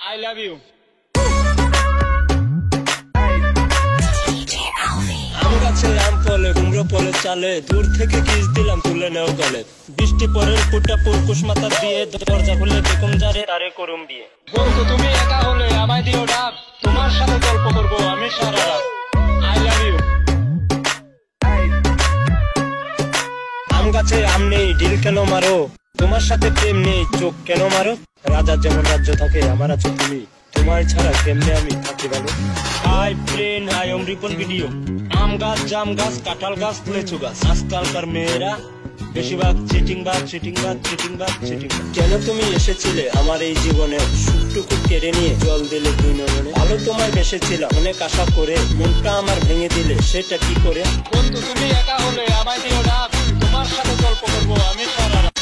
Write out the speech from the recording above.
I love you. আম গাছে আম ফলে কুমড়ো ফলে চালে, দূর থেকে কিস দিলাম তুলে নেও গলে। বৃষ্টি পরের ফুটা পুরকুশ মাথা দিয়ে, দরজা খুলে দেখুন যারে তারে করুম বিয়ে। বন্ধু তুমি একা হলে আমায় দিও ডাক, তোমার সাথে গল্প করবো আমি সারা রাত। I love you. আম গাছে আম নেই ঢিল কেন মারো, তোমার সাথে প্রেম নেই চোখ কেন মারো। রাজার যেমন রাজ্য থাকে আমার আছো তুমি, তোমার ছাড়া কেমনে আমি থাকি ভালো। হাই ফ্রেন্ড, হাই ওম রিপন ভিডিও। আম গাছ, জাম গাছ, কাঁঠাল গাছ, লিচু গাছ। আজকালকার মেয়েরা বেশিরভাগ চিটিং বাজ, চিটিং বাজ, চিটিং বাজ, চিটিং বাজ। কেন তুমি এসেছিলে আমার এই জীবনে, সুখটুকু কেড়ে নিয়ে জল দিলে দুই নয়নে। ভালো তোমায় বেসেছিলাম অনেক আশা করে, মনটা আমার ভেঙে দিলে সেটা কি করে। বন্ধু তুমি একা হলে আমায় দিও ডাক, তোমার সাথে গল্প করবো আমি সারা রাত।